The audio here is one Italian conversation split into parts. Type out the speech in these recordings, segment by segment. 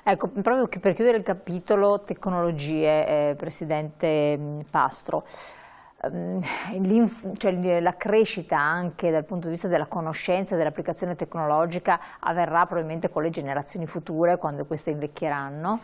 Ecco, proprio per chiudere il capitolo tecnologie, Presidente Pastro, cioè la crescita anche dal punto di vista della conoscenza e dell'applicazione tecnologica avverrà probabilmente con le generazioni future, quando queste invecchieranno,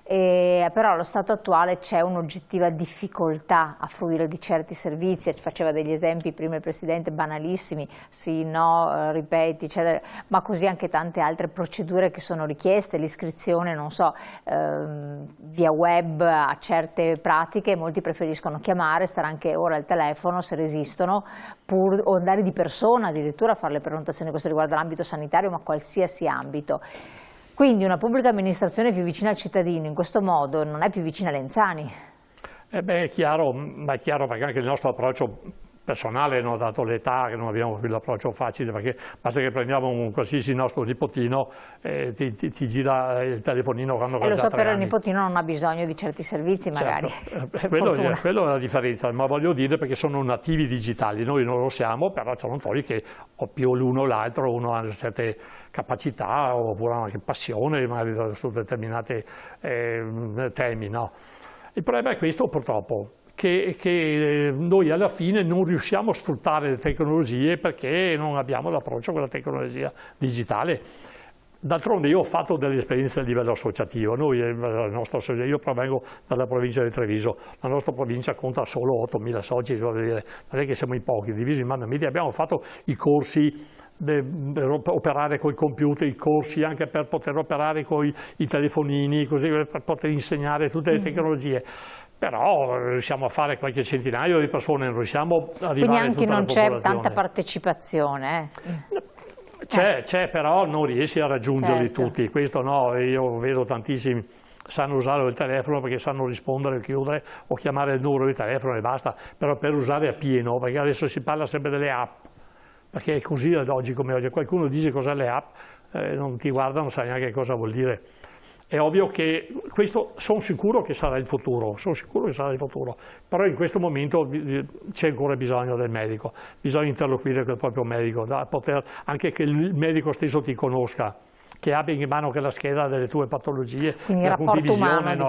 però allo stato attuale c'è un'oggettiva difficoltà a fruire di certi servizi. Faceva degli esempi prima il Presidente banalissimi, sì, no, ripeti, eccetera, ma così anche tante altre procedure che sono richieste, l'iscrizione, non so, via web a certe pratiche. Molti preferiscono chiamare, stare anche ora al telefono se resistono, o andare di persona addirittura a fare le prenotazioni. Questo riguarda l'ambito sanitario, ma qualsiasi ambito. Quindi una pubblica amministrazione più vicina al cittadino in questo modo non è più vicina agli anziani. È chiaro, ma è chiaro perché anche il nostro approccio personale, non dato l'età, che non abbiamo più l'approccio facile, perché basta che prendiamo un qualsiasi nostro nipotino, ti gira il telefonino quando lo so, però il nipotino non ha bisogno di certi servizi, magari. Certo. Quello è la differenza, ma voglio dire perché sono nativi digitali, noi non lo siamo, però ciò non toglie che o più l'uno o l'altro, uno ha certe capacità oppure anche passione magari su determinati temi, no? Il problema è questo, purtroppo, che noi alla fine non riusciamo a sfruttare le tecnologie perché non abbiamo l'approccio con la tecnologia digitale. D'altronde io ho fatto delle esperienze a livello associativo. Io provengo dalla provincia di Treviso, la nostra provincia conta solo 8.000 soci, non è che siamo in pochi, divisi in mano media. Abbiamo fatto i corsi per operare con i computer, i corsi anche per poter operare con i telefonini, così per poter insegnare tutte le tecnologie. Però riusciamo a fare qualche centinaio di persone, non riusciamo a arrivare Quindi anche non c'è tanta partecipazione. C'è, però non riesci a raggiungerli tutti. Questo no, io vedo tantissimi sanno usare il telefono perché sanno rispondere, chiudere o chiamare il numero di telefono e basta, però per usare a pieno, perché adesso si parla sempre delle app, perché è così ad oggi come oggi. Qualcuno dice cos'è le app, non ti guarda, non sa neanche cosa vuol dire. È ovvio che questo sono sicuro che sarà il futuro, però in questo momento c'è ancora bisogno del medico, bisogna interloquire con il proprio medico, anche che il medico stesso ti conosca, che abbia in mano che la scheda delle tue patologie. Quindi il rapporto umano,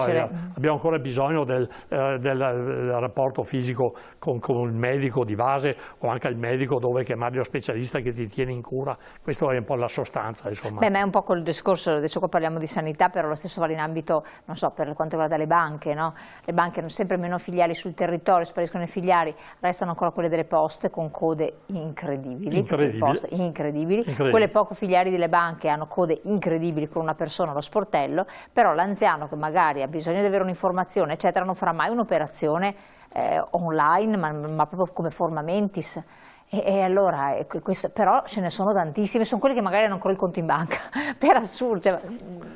abbiamo ancora bisogno del rapporto fisico con il medico di base o anche il medico dove chiamare lo specialista che ti tiene in cura. Questo è un po' la sostanza, insomma. Ma è un po' col discorso, adesso qua parliamo di sanità, però lo stesso vale in ambito, non so, per quanto riguarda le banche, no? Le banche hanno sempre meno filiali sul territorio, spariscono i filiali, restano ancora quelle delle poste con code incredibili. Quelle poco filiali delle banche hanno code incredibili con una persona allo sportello, però l'anziano che magari ha bisogno di avere un'informazione, eccetera, non farà mai un'operazione online, ma proprio come forma mentis. E allora, però ce ne sono tantissimi, sono quelli che magari hanno ancora il conto in banca, per assurdo.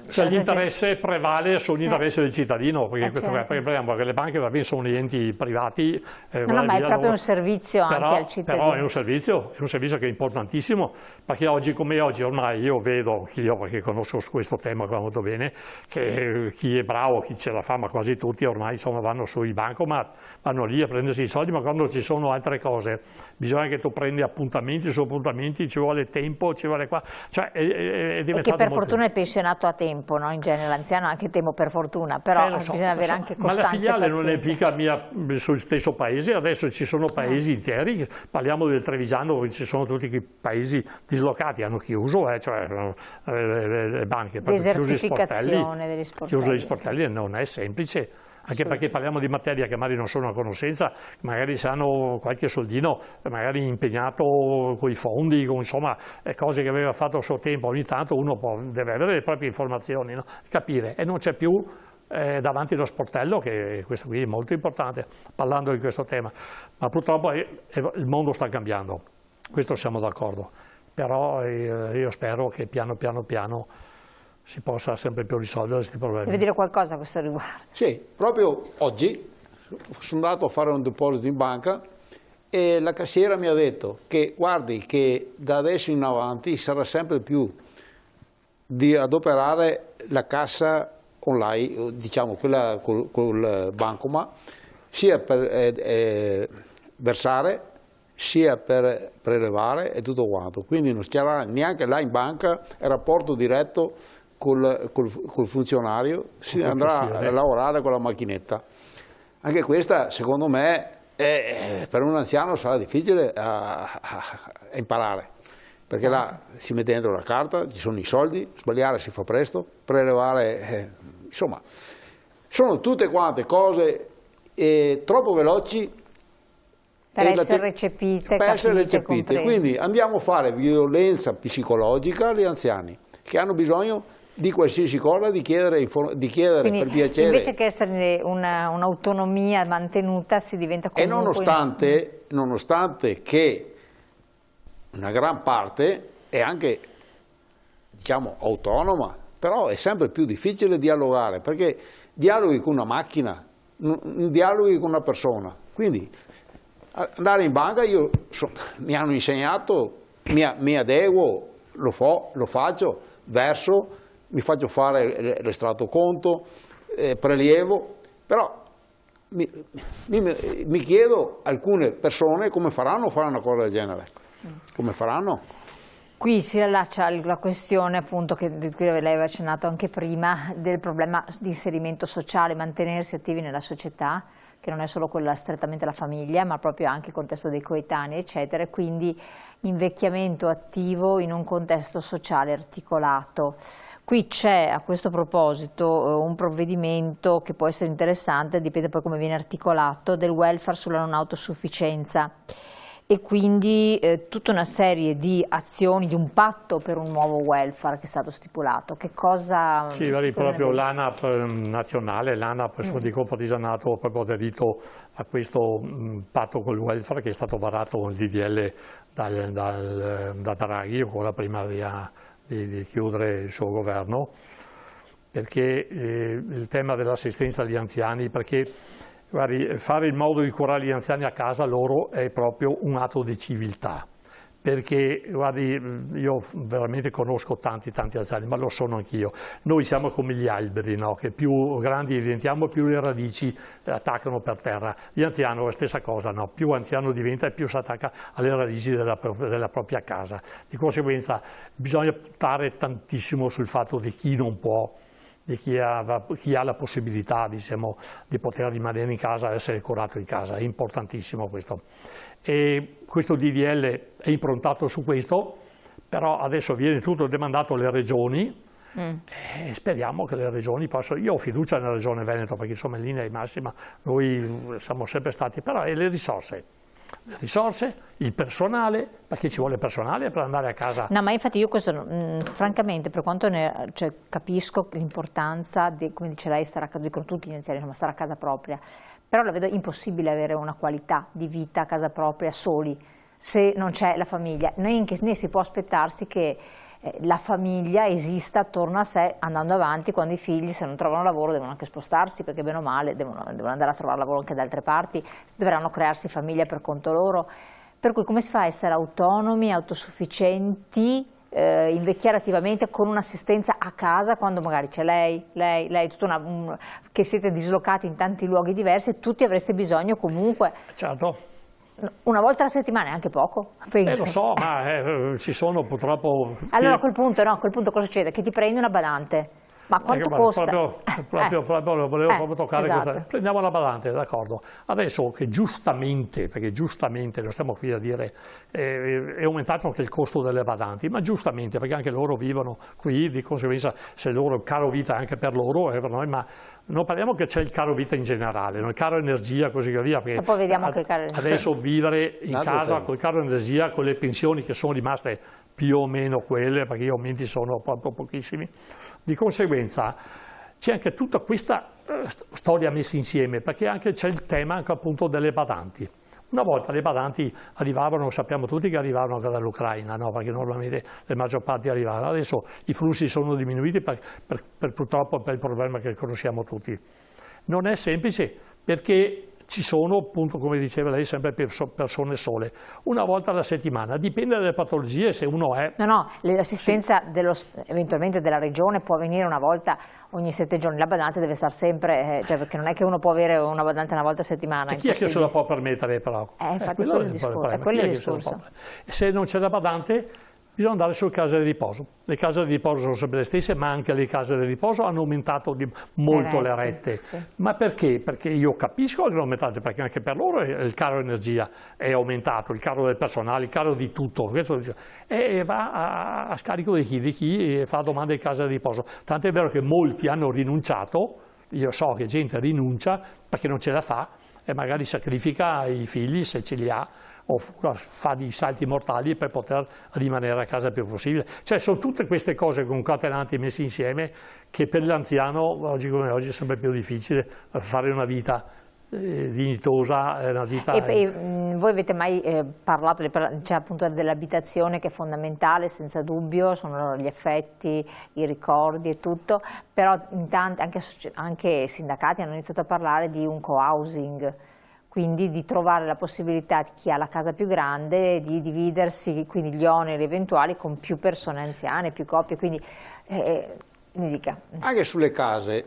Cioè l'interesse prevale sull'interesse del cittadino, perché perché le banche va bene, sono gli enti privati. Ma è proprio un servizio anche al cittadino. Però è un servizio che è importantissimo, perché oggi come oggi ormai io vedo, perché conosco questo tema molto bene, che chi è bravo, chi ce la fa, ma quasi tutti ormai insomma vanno sui bancomat, vanno lì a prendersi i soldi, ma quando ci sono altre cose bisogna che tu prendi appuntamenti su appuntamenti, ci vuole tempo, ci vuole qua, cioè è diventato. E che per fortuna è pensionato a tempo, no? In genere l'anziano ha anche tempo per fortuna, però bisogna avere anche costanza. Ma la filiale non è mica sul stesso paese, adesso ci sono paesi interi, parliamo del Trevigiano dove ci sono tutti i paesi dislocati, hanno chiuso, cioè le banche, desertificazione degli sportelli. Chiuso gli sportelli non è semplice. Anche perché parliamo di materia che magari non sono a conoscenza, magari hanno qualche soldino, magari impegnato con i fondi, insomma, cose che aveva fatto a suo tempo. Ogni tanto uno deve avere le proprie informazioni, no? Capire, e non c'è più davanti allo sportello, che questo qui è molto importante, parlando di questo tema. Ma purtroppo il mondo sta cambiando, questo siamo d'accordo, però io spero che piano si possa sempre più risolvere questi problemi. Deve dire qualcosa a questo riguardo? Sì, proprio oggi sono andato a fare un deposito in banca e la cassiera mi ha detto che guardi che da adesso in avanti sarà sempre più di adoperare la cassa online, diciamo quella col bancomat, sia per versare sia per prelevare e tutto quanto, quindi non c'era neanche là in banca il rapporto diretto col funzionario, si andrà a lavorare con la macchinetta. Anche questa, secondo me, per un anziano sarà difficile a imparare, perché là si mette dentro la carta, ci sono i soldi, sbagliare si fa presto, prelevare, insomma, sono tutte quante cose troppo veloci per essere recepite, capite. Quindi andiamo a fare violenza psicologica agli anziani che hanno bisogno di qualsiasi cosa, di chiedere quindi, per piacere. Invece che essere un'autonomia mantenuta, si diventa comunque... E nonostante che una gran parte è anche, diciamo, autonoma, però è sempre più difficile dialogare, perché dialoghi con una macchina, non dialoghi con una persona. Quindi andare in banca, mi hanno insegnato, mi adeguo, lo faccio, verso, mi faccio fare l'estratto conto, prelievo, però mi chiedo alcune persone come faranno a fare una cosa del genere, come faranno? Qui si riallaccia la questione, appunto, di cui lei aveva accennato anche prima, del problema di inserimento sociale, mantenersi attivi nella società, che non è solo quella strettamente la famiglia, ma proprio anche il contesto dei coetanei, eccetera, e quindi invecchiamento attivo in un contesto sociale articolato. Qui c'è a questo proposito un provvedimento che può essere interessante, dipende poi come viene articolato, del welfare sulla non autosufficienza, e quindi tutta una serie di azioni, di un patto per un nuovo welfare che è stato stipulato. Che cosa... Sì, proprio l'ANAP nazionale, l'ANAP di Confartigianato, proprio aderito a questo patto col welfare che è stato varato con il DDL da Draghi, ancora prima di chiudere il suo governo, perché il tema dell'assistenza agli anziani, perché guardi, fare in modo di curare gli anziani a casa loro è proprio un atto di civiltà, perché guardi, io veramente conosco tanti anziani, ma lo sono anch'io. Noi siamo come gli alberi, no? Che più grandi diventiamo, più le radici attaccano per terra. Gli anziani la stessa cosa, no? Più anziano diventa e più si attacca alle radici della propria casa. Di conseguenza bisogna puntare tantissimo sul fatto di chi non può, di chi ha la possibilità, diciamo, di poter rimanere in casa, essere curato in casa. È importantissimo questo. E questo DDL è improntato su questo, però adesso viene tutto demandato alle regioni e speriamo che le regioni possano... Io ho fiducia nella Regione Veneto, perché insomma in linea di massima noi siamo sempre stati, però è le risorse, il personale, perché ci vuole personale per andare a casa. No, ma infatti io questo, francamente, per quanto capisco l'importanza, come dice lei, stare a casa, dicono tutti gli anziani, insomma, stare a casa propria, però la vedo impossibile avere una qualità di vita a casa propria soli, se non c'è la famiglia, né si può aspettarsi che la famiglia esista attorno a sé andando avanti, quando i figli, se non trovano lavoro, devono anche spostarsi, perché bene o male devono andare a trovare lavoro anche da altre parti, dovranno crearsi famiglia per conto loro. Per cui come si fa a essere autonomi, autosufficienti, invecchiare attivamente con un'assistenza a casa, quando magari c'è lei, che siete dislocati in tanti luoghi diversi e tutti avreste bisogno comunque... Certo. Una volta alla settimana è anche poco, penso. Lo so, ma ci sono purtroppo... Allora a quel punto cosa succede? Che ti prendi una badante. Ma quanto costa? Proprio lo volevo proprio toccare. Esatto. Questa. Prendiamo la badante, d'accordo. Adesso che giustamente, perché giustamente lo stiamo qui a dire, è aumentato anche il costo delle badanti, ma giustamente, perché anche loro vivono qui, di conseguenza se loro il caro vita è anche per loro, per noi, ma non parliamo che c'è il caro vita in generale, no? Il caro energia, così via. Perché poi vediamo che il caro... Adesso vivere in casa col caro energia, con le pensioni che sono rimaste più o meno quelle, perché gli aumenti sono proprio pochissimi. Di conseguenza c'è anche tutta questa storia messa insieme, perché anche c'è il tema anche appunto delle badanti. Una volta le badanti arrivavano, sappiamo tutti che arrivavano anche dall'Ucraina, no? Perché normalmente le maggior parti arrivavano. Adesso i flussi sono diminuiti purtroppo per il problema che conosciamo tutti. Non è semplice, perché ci sono, appunto, come diceva lei, sempre persone sole. Una volta alla settimana, dipende dalle patologie, se uno è... No, l'assistenza eventualmente della regione può avvenire una volta ogni 7 giorni, la badante deve stare sempre, perché non è che uno può avere una badante una volta a settimana. E chi è che se la può permettere però? Infatti è quello il discorso. Se non c'è la badante, bisogna andare sulle case di riposo. Le case di riposo sono sempre le stesse, ma anche le case di riposo hanno aumentato molto le rette. Sì. Ma perché? Perché io capisco che sono aumentate, perché anche per loro il caro energia è aumentato, il caro del personale, il caro di tutto. E va a scarico di chi fa domande di case di riposo. Tant'è vero che molti hanno rinunciato, io so che gente rinuncia perché non ce la fa e magari sacrifica i figli se ce li ha, o fa dei salti mortali per poter rimanere a casa il più possibile. Cioè sono tutte queste cose concatenanti messe insieme che per l'anziano, oggi come oggi, è sempre più difficile fare una vita dignitosa, una vita... Voi avete mai parlato appunto dell'abitazione, che è fondamentale, senza dubbio, sono gli affetti, i ricordi e tutto, però in tanti, anche sindacati hanno iniziato a parlare di un co-housing, quindi di trovare la possibilità di chi ha la casa più grande di dividersi quindi gli oneri eventuali con più persone anziane, più coppie, quindi mi dica. Anche sulle case.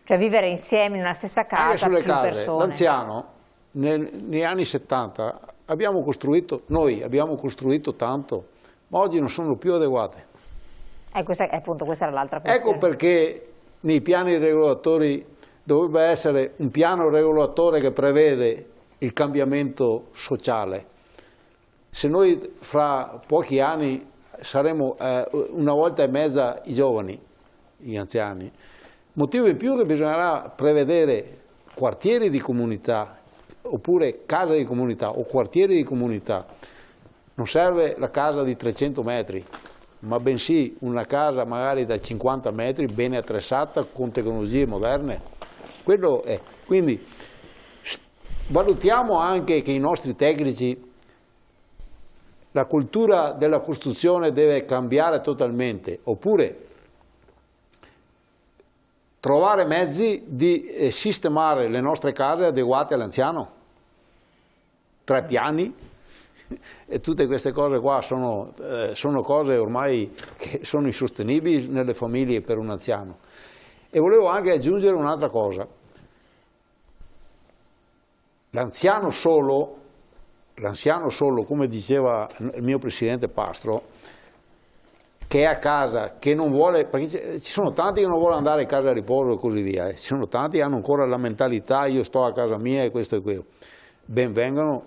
Cioè vivere insieme in una stessa casa, anche sulle più case. persone. L'anziano, negli anni 70, noi abbiamo costruito tanto, ma oggi non sono più adeguate. Questa era l'altra questione. Ecco perché nei piani regolatori dovrebbe essere un piano regolatore che prevede il cambiamento sociale. Se noi fra pochi anni saremo una volta e mezza i giovani, gli anziani, motivo in più che bisognerà prevedere quartieri di comunità, oppure case di comunità o quartieri di comunità. Non serve la casa di 300 metri, ma bensì una casa magari da 50 metri, ben attrezzata, con tecnologie moderne. Quello è. Quindi valutiamo anche che i nostri tecnici, la cultura della costruzione deve cambiare totalmente, oppure trovare mezzi di sistemare le nostre case adeguate all'anziano. 3 piani, e tutte queste cose qua sono cose ormai che sono insostenibili nelle famiglie per un anziano. E volevo anche aggiungere un'altra cosa. L'anziano solo, come diceva il mio presidente Pastro, che è a casa, che non vuole, perché ci sono tanti che non vogliono andare a casa a riposo e così via, ci sono tanti che hanno ancora la mentalità io sto a casa mia e questo e quello. Ben vengano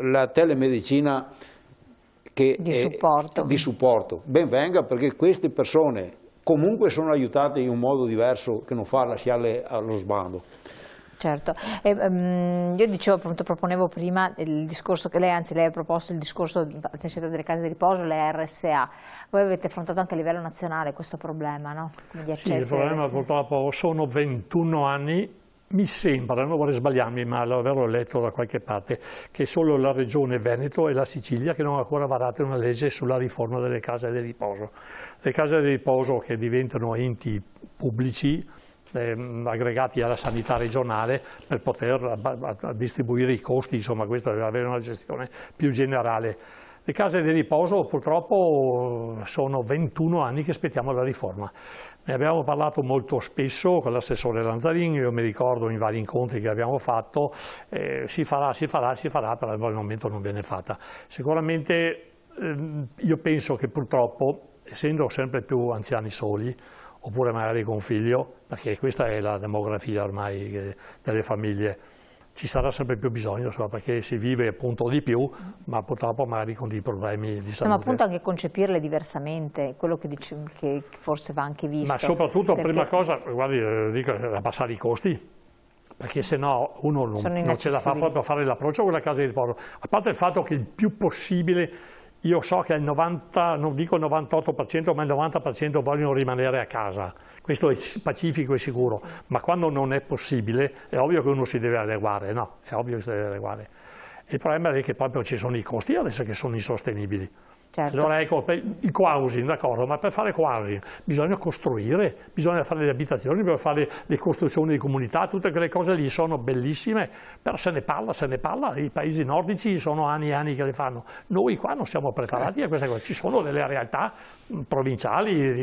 la telemedicina di supporto, ben venga, perché queste persone comunque sono aiutate in un modo diverso che non fa lasciarle allo sbando. Certo, io dicevo, appunto, proponevo prima il discorso che lei ha proposto, il discorso delle case di riposo, le RSA. Voi avete affrontato anche a livello nazionale questo problema, no? Di sì, il problema purtroppo sono 21 anni, mi sembra, non vorrei sbagliarmi, ma l'avevo letto da qualche parte, che solo la regione Veneto e la Sicilia che non hanno ancora varato una legge sulla riforma delle case di riposo. Le case di riposo che diventano enti pubblici, aggregati alla sanità regionale per poter distribuire i costi, insomma questo deve avere una gestione più generale. Le case di riposo purtroppo sono 21 anni che aspettiamo la riforma. Ne abbiamo parlato molto spesso con l'assessore Lanzarin, io mi ricordo in vari incontri che abbiamo fatto, si farà, però al momento non viene fatta. Sicuramente io penso che purtroppo, essendo sempre più anziani soli, oppure magari con figlio, perché questa è la demografia ormai delle famiglie, ci sarà sempre più bisogno, perché si vive appunto di più, ma purtroppo magari con dei problemi di salute. Ma appunto anche concepirle diversamente, quello che forse va anche visto. Ma soprattutto, perché... prima cosa, guardi, dico, abbassare i costi, perché se no uno non ce la fa proprio a fare l'approccio con la casa di riposo. A parte il fatto che il più possibile, io so che il 90, non dico il 98%, ma il 90% vogliono rimanere a casa. Questo è pacifico e sicuro, ma quando non è possibile è ovvio che uno si deve adeguare, no? È ovvio che si deve adeguare. Il problema è che proprio ci sono i costi adesso che sono insostenibili. Certo. Allora ecco, il co-housing, d'accordo, ma per fare co-housing bisogna costruire, bisogna fare le abitazioni, bisogna fare le costruzioni di comunità, tutte quelle cose lì sono bellissime, però se ne parla, i paesi nordici sono anni e anni che le fanno, noi qua non siamo preparati a queste cose, ci sono delle realtà provinciali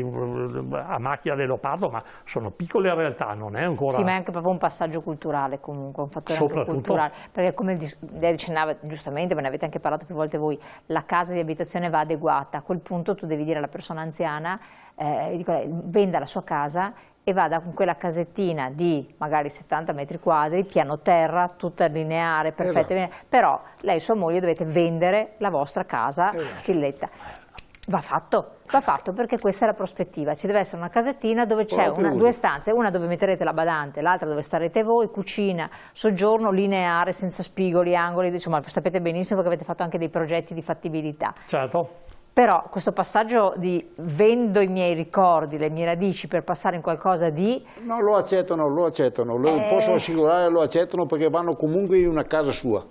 a macchia di leopardo, ma sono piccole realtà, non è ancora... Sì, ma è anche proprio un passaggio culturale comunque, un fattore anche culturale, perché come lei accennava giustamente, me ne avete anche parlato più volte voi, la casa di abitazione va adeguata, a quel punto tu devi dire alla persona anziana, venda la sua casa e vada con quella casettina di magari 70 metri quadri, piano terra, tutta lineare, perfetta, però lei e sua moglie dovete vendere la vostra casa chilletta. Va fatto perché questa è la prospettiva, ci deve essere una casettina dove c'è due stanze, una dove metterete la badante, l'altra dove starete voi, cucina, soggiorno lineare, senza spigoli, angoli, insomma sapete benissimo che avete fatto anche dei progetti di fattibilità. Certo. Però questo passaggio di vendo i miei ricordi, le mie radici per passare in qualcosa di... No, lo accettano, posso assicurare, lo accettano perché vanno comunque in una casa sua.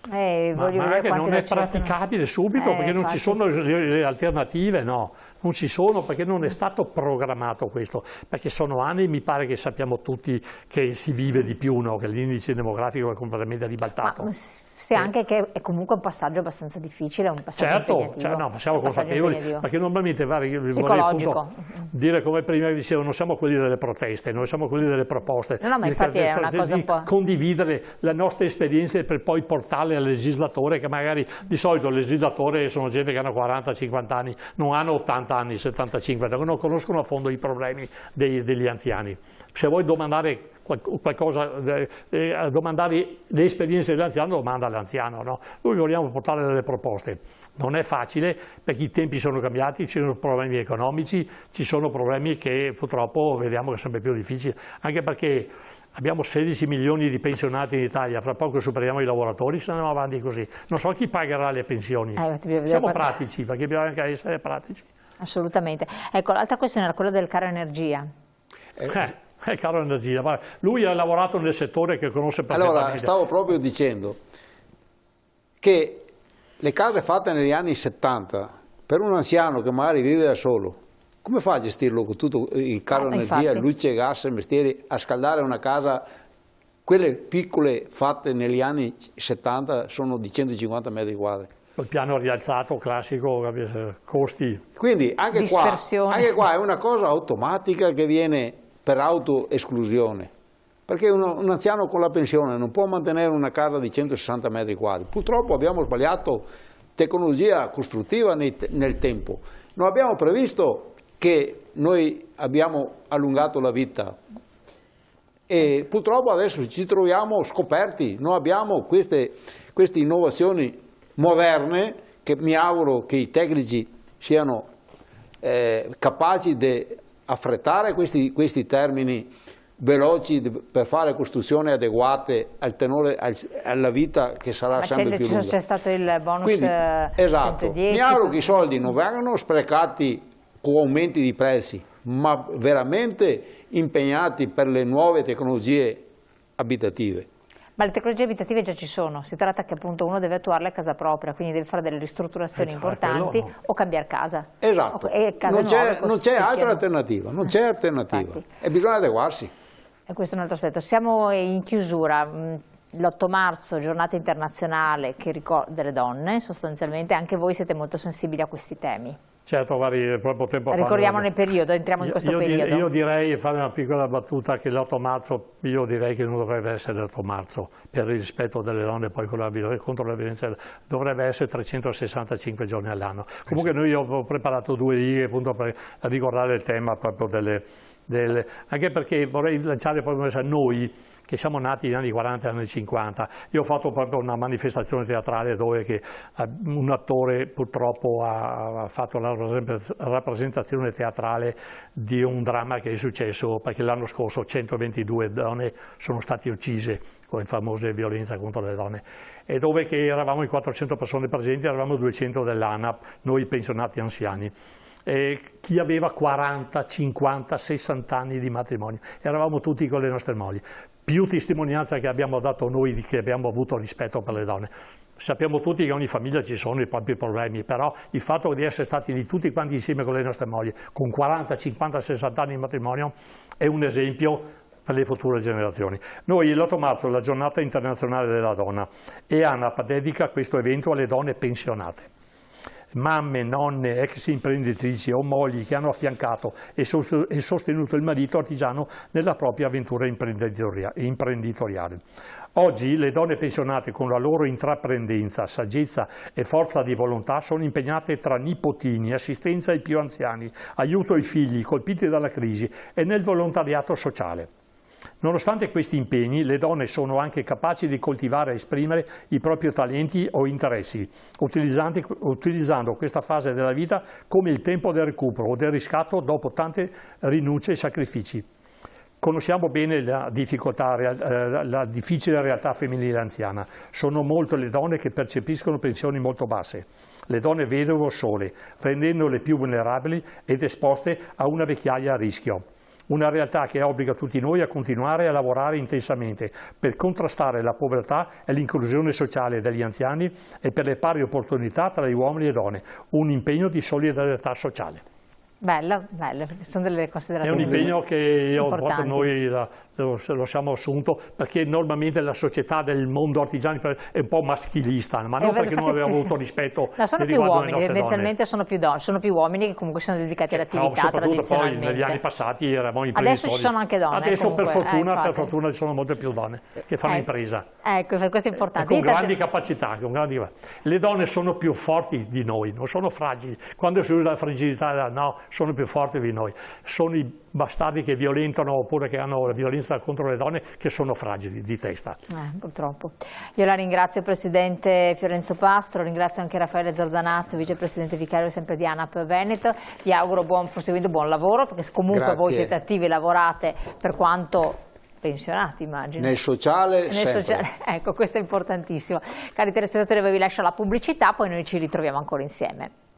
Ma anche non è praticabile subito perché non ci sono le alternative, no, non ci sono perché non è stato programmato questo, perché sono anni, mi pare che sappiamo tutti che si vive di più, no? Che l'indice demografico è completamente ribaltato. Ma sì, anche che è comunque un passaggio abbastanza difficile, un passaggio impegnativo. No, ma siamo consapevoli, perché normalmente psicologico. Dire come prima dicevo, non siamo quelli delle proteste, noi siamo quelli delle proposte. No, ma infatti è una cosa un po'... Condividere le nostre esperienze per poi portarle al legislatore, che magari di solito il legislatore sono gente che hanno 40-50 anni, non hanno 80 anni, 75, non conoscono a fondo i problemi degli anziani. Se vuoi domandare qualcosa, domandare le esperienze dell'anziano, domanda all'anziano, no? Noi vogliamo portare delle proposte. Non è facile perché i tempi sono cambiati, ci sono problemi economici, ci sono problemi che purtroppo vediamo che è sempre più difficile, anche perché abbiamo 16 milioni di pensionati in Italia, fra poco superiamo i lavoratori se andiamo avanti così. Non so chi pagherà le pensioni. Siamo pratici, perché bisogna anche essere pratici. Assolutamente. Ecco, l'altra questione era quella del caro energia. Caro energia, ma lui ha lavorato nel settore che conosce perfettamente. Allora, stavo proprio dicendo che le case fatte negli anni 70, per un anziano che magari vive da solo, come fa a gestirlo con tutto il caro energia, infatti. Luce, gas, mestieri, a scaldare una casa? Quelle piccole fatte negli anni 70 sono di 150 metri quadri. Il piano rialzato classico, costi. Quindi anche qua è una cosa automatica che viene per autoesclusione, perché un anziano con la pensione non può mantenere una casa di 160 metri quadri. Purtroppo abbiamo sbagliato tecnologia costruttiva nel tempo, non abbiamo previsto che noi abbiamo allungato la vita e purtroppo adesso ci troviamo scoperti, noi abbiamo queste innovazioni moderne che mi auguro che i tecnici siano capaci di affrettare questi termini veloci per fare costruzioni adeguate al tenore, alla vita che sarà sempre più lunga. C'è stato il bonus. Quindi, esatto. 110. Mi auguro che i soldi non vengano sprecati con aumenti di prezzi, ma veramente impegnati per le nuove tecnologie abitative. Ma le tecnologie abitative già ci sono, si tratta che appunto uno deve attuarle a casa propria, quindi deve fare delle ristrutturazioni importanti o cambiare casa. Esatto, non c'è altra alternativa, non c'è alternativa e bisogna adeguarsi. E questo è un altro aspetto. Siamo in chiusura, l'8 marzo, giornata internazionale delle donne, sostanzialmente anche voi siete molto sensibili a questi temi. Certo, guardi, proprio tempo fa. Ricordiamo nel periodo, entriamo in questo periodo. Io direi, fare una piccola battuta, che l'8 marzo, io direi che non dovrebbe essere l'8 marzo, per il rispetto delle donne poi contro la violenza, dovrebbe essere 365 giorni all'anno. Comunque noi ho preparato 2 righe appunto per ricordare il tema proprio anche perché vorrei lanciare proprio a noi, che siamo nati negli anni 40 e anni 50. Io ho fatto proprio una manifestazione teatrale dove un attore purtroppo ha fatto la rappresentazione teatrale di un dramma che è successo perché l'anno scorso 122 donne sono state uccise con le famose violenze contro le donne e dove che eravamo in 400 persone presenti, eravamo 200 dell'ANAP, noi pensionati anziani. E chi aveva 40, 50, 60 anni di matrimonio, eravamo tutti con le nostre mogli. Più testimonianza che abbiamo dato noi di che abbiamo avuto rispetto per le donne. Sappiamo tutti che in ogni famiglia ci sono i propri problemi, però il fatto di essere stati lì tutti quanti insieme con le nostre mogli, con 40, 50, 60 anni di matrimonio, è un esempio per le future generazioni. Noi l'8 marzo è la giornata internazionale della donna e ANAP dedica questo evento alle donne pensionate. Mamme, nonne, ex imprenditrici o mogli che hanno affiancato e sostenuto il marito artigiano nella propria avventura imprenditoriale. Oggi le donne pensionate con la loro intraprendenza, saggezza e forza di volontà sono impegnate tra nipotini, assistenza ai più anziani, aiuto ai figli colpiti dalla crisi e nel volontariato sociale. Nonostante questi impegni, le donne sono anche capaci di coltivare e esprimere i propri talenti o interessi, utilizzando questa fase della vita come il tempo del recupero o del riscatto dopo tante rinunce e sacrifici. Conosciamo bene la difficile realtà femminile anziana. Sono molte le donne che percepiscono pensioni molto basse, le donne vedove o sole, rendendole più vulnerabili ed esposte a una vecchiaia a rischio. Una realtà che obbliga tutti noi a continuare a lavorare intensamente per contrastare la povertà e l'inclusione sociale degli anziani e per le pari opportunità tra gli uomini e donne, un impegno di solidarietà sociale. Bello, bello, sono delle considerazioni È un impegno che noi lo siamo assunto perché normalmente la società del mondo artigiano è un po' maschilista, ma non perché non abbiamo avuto rispetto. No, sono più uomini, tendenzialmente sono più uomini che comunque sono dedicati all'attività tradizionalmente. Poi negli anni passati eravamo imprenditori. Adesso ci sono anche donne. Adesso comunque, per fortuna ci sono molte più donne che fanno impresa. Ecco, questo è importante. Con grandi capacità. Le donne sono più forti di noi, non sono fragili. Quando si usa la fragilità, no, sono più forti di noi. Sono i bastardi che violentano oppure che hanno la violenza contro le donne che sono fragili di testa. Purtroppo. Io la ringrazio Presidente Fiorenzo Pastro, ringrazio anche Raffaele Zordanazzo, Vicepresidente Vicario sempre di ANAP Veneto. Vi auguro buon proseguimento, buon lavoro, perché comunque voi siete attivi e lavorate per quanto pensionati, immagino. Nel sociale, ecco, questo è importantissimo. Cari telespettatori, vi lascio la pubblicità, poi noi ci ritroviamo ancora insieme.